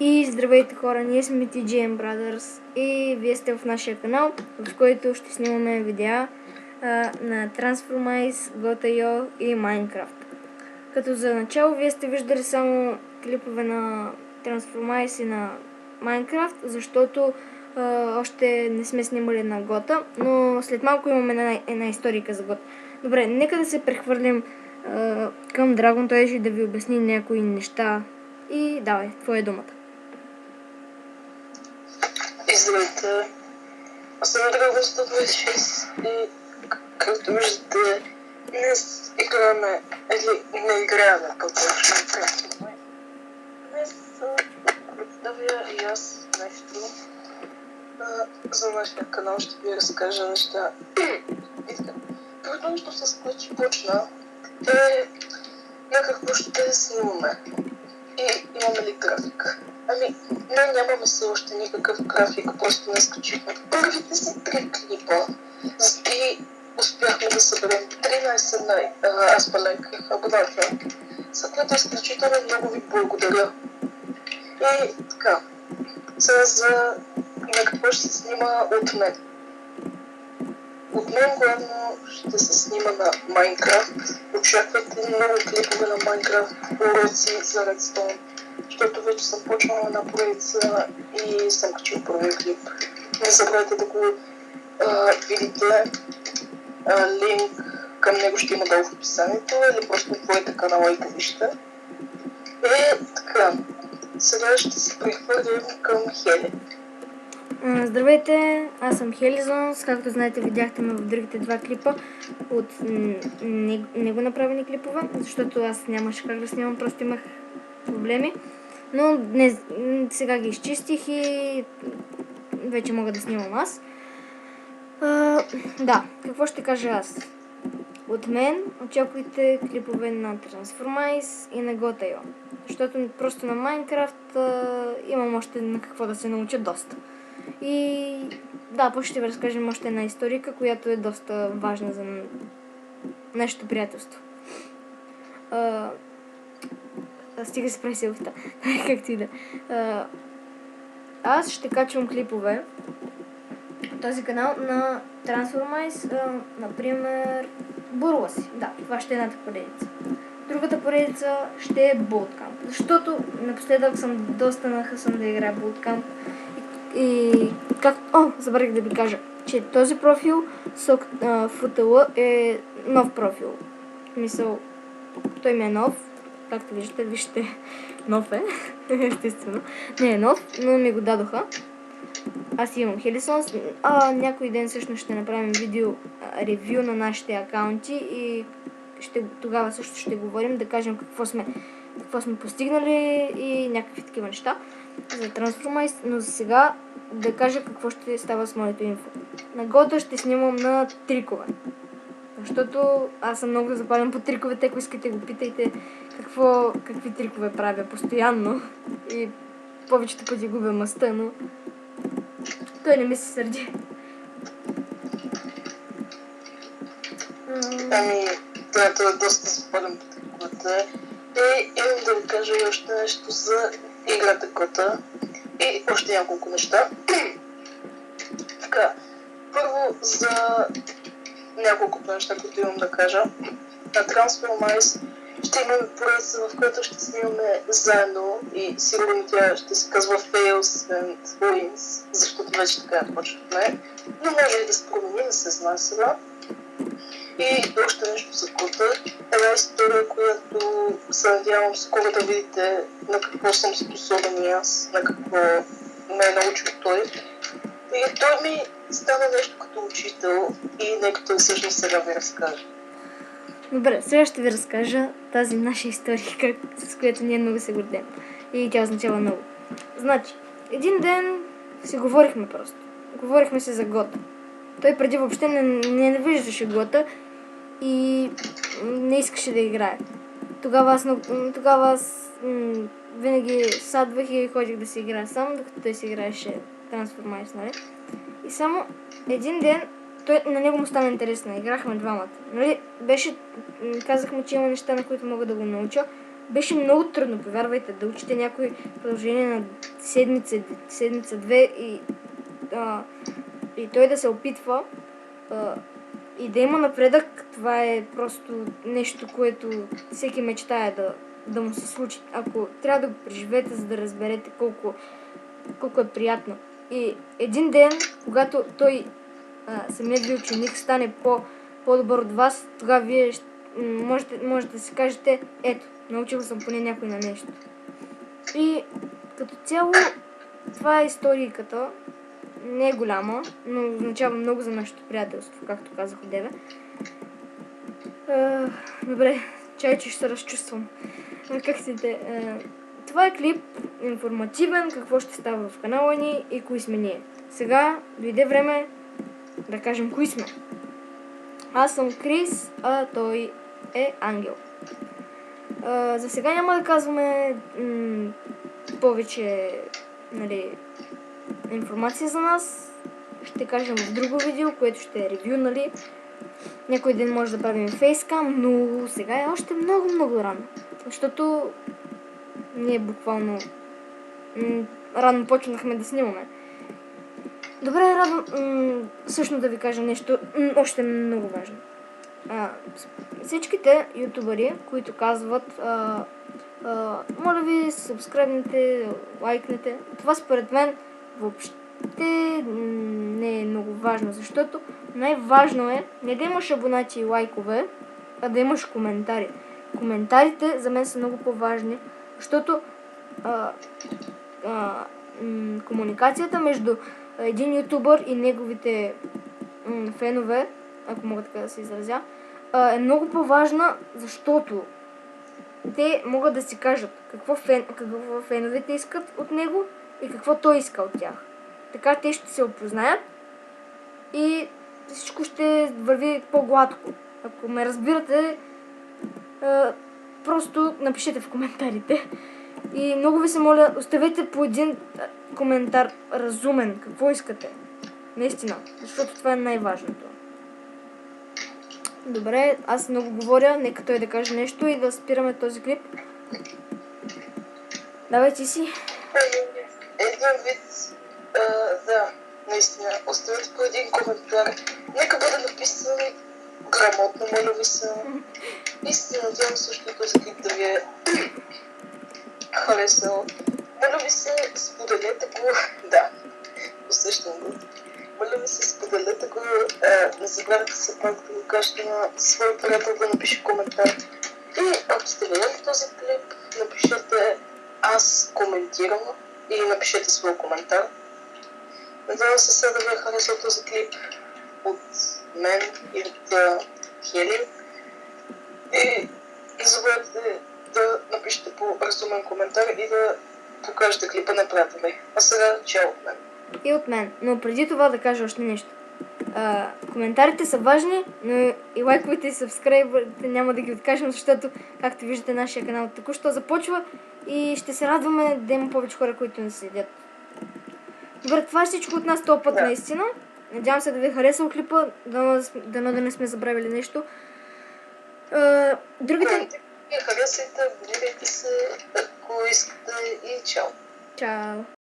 И здравейте хора, ние сме TGM Brothers и вие сте в нашия канал, в който ще снимаме видеа на Transformice, Gotio и Minecraft. Като за начало вие сте виждали само клипове на Transformice и на Minecraft, защото още не сме снимали на Гота, но след малко имаме една историка за Гота. Добре, нека да се прехвърлим към Драгон, той ще да ви обясни някои неща и давай, твоя думата. Здравейте, аз съм Драгон 126 и както виждате, днес играме, или не играме по-точно Transformice. Днес представя и аз нещо за нашия канал, ще ви разкажа неща. И така, първото нещо, с което ще почна, е на какво ще снимаме. И имаме ли график? Ами, не, нямаме все още никакъв график, просто не скачихме първите си 3 клипа и успяхме да съберем 13 най-аспалек абоната, за което изключително много ви благодаря. И така, сега за на какво ще се снима от мен. От мен главно ще се снима на Minecraft. Очаквайте много клипове на Minecraft, уроци за Redstone, защото вече съм почнала една поредица и съм качил първия клип. Не забравяйте да го видите. Линк към него ще има долу в описанието или просто отворите канала и го вижте. Така, сега ще се прехвърлим към Хели. Здравейте, аз съм Helizons. Както знаете, видяхте ме в другите два клипа от него направени клипове, защото аз нямаше как да снимам, просто имах проблеми. Но днес, сега ги изчистих и вече мога да снимам аз. Да, какво ще кажа аз? От мен очаквайте клипове на Transformice и на Gotio, защото просто на Minecraft имам още на какво да се науча доста. И да, после ще ви разкажем още една историка, която е доста важна за нашето приятелство. Стига се прави селфита. Както и да. Аз ще качвам клипове този канал на Transformice, например Бурласи. Да, това ще е едната поредица. Другата поредица ще е Bootcamp, защото напоследък съм доста нахъсан да играя Bootcamp. И как... забравих да ви кажа, че този профил FUTL е нов профил. Мисъл, той ми е нов. Както виждате, нов е. Естествено. Не е нов, но ми го дадоха. Аз имам Helizons. Някой ден всъщност ще направим видео ревю на нашите акаунти и тогава също ще говорим, да кажем какво сме постигнали и някакви такива неща за Transformice, но за сега да кажа какво ще става с моето инфо. На Гота ще снимам на трикове, защото аз съм много запален по триковете. Ако искате, го питайте какви трикове правя постоянно и повечето пъти губя мъста, но той не ми се сърди. Ами, той е доста запален по триковете. И имам да ви кажа и още нещо за играта Гота и още няколко неща. Така, първо за няколко неща, които имам да кажа. На Transformice ще имаме поредица, в която ще снимаме заедно и сигурно тя ще се казва Fails and Wins, защото вече така почвахме. Но може и да се промени, не се знае сега. И още нещо за Гота. Една история, която се надявам скоро да видите на какво съм способен и аз, на какво ме е научил той. И той ми стана нещо като учител и нека той всъщност сега ви разкаже. Добре, сега ще ви разкажа тази наша история, с която ние много се гордеем. И тя означава много. Значи, един ден си говорихме просто. Говорихме се за Гота. Той преди въобще не виждаше Гота и не искаше да играе. Тогава аз винаги садвах и ходих да си играя сам, докато той си играеше Transformice, нали? И само един ден на него му стана интересно. Играхме двамата. Нали? Казахме, че има неща, на които мога да го науча. беше много трудно, повярвайте, да учите някой продължение на седмица-две и той да се опитва и да има напредък. Това е просто нещо, което всеки мечтае да му се случи. Ако трябва да го преживеете, за да разберете колко е приятно. И един ден, когато той, самият ви ученик, стане по-добър от вас, тогава вие можете да си кажете, ето, научил съм поне някой на нещо. И като цяло, това е историката. Не е голяма, но означава много за нашето приятелство, както казах одеве. Добре, чай, че ще се разчувствам. Как сте? Това е клип информативен, какво ще става в канала ни и кои сме ние. Сега дойде време да кажем кои сме. Аз съм Крис, а той е Ангел. За сега няма да казваме повече, нали, информация за нас. Ще кажем в друго видео, което ще е ревю, нали. Някой ден може да правим фейскам, но сега е още много рано. Защото ние буквално рано почнахме да снимаме. Добре, всъщност да ви кажа нещо още много важно. Всичките ютубъри, които казват моля ви, сабскрайбнете, лайкнете, това според мен въобще не е много важно, защото най-важно е не да имаш абонати и лайкове, а да имаш коментари. Коментарите за мен са много по-важни, защото комуникацията между един ютубър и неговите фенове, ако мога така да се изразя, е много по-важна, защото те могат да си кажат какво феновете искат от него и какво той иска от тях. Така те ще се опознаят и всичко ще върви по-гладко. Ако ме разбирате, просто напишете в коментарите. И много ви се моля, оставете по един коментар разумен, какво искате. Наистина, защото това е най-важното. Добре, аз много говоря, нека той да каже нещо и да спираме този клип. Давай ти си. Един вид, да, наистина, оставете по един коментар. Нека бъде написан грамотно, моля ви се. И се надявам също този клип да ви е харесал. Моля ви се, споделете го. Да, усещам го. Моля ви се, споделете го. Не забравяйте се пак да го кажете на своя приятел да напише коментар. И ако сте гледали този клип, напишете аз коментирам и напишете своя коментар. Надявам се сега да ви е харесал този клип от мен и от Хели. И не забравяйте да напишете по разумен коментар и да покажете клипа на приятели. А сега чао от мен. И от мен. Но преди това да кажа още нещо. Коментарите са важни, но и лайковете и сабскрайбърите няма да ги откажем, защото, както виждате, нашия канал току-що започва и ще се радваме да има повече хора, които не следят. Добре, това е всичко от нас този път, наистина. Надявам се да ви е харесал клипа, дано да не сме забравили нещо. Другите... Харесайте, абонирайте се, ако искате и чао. Чао.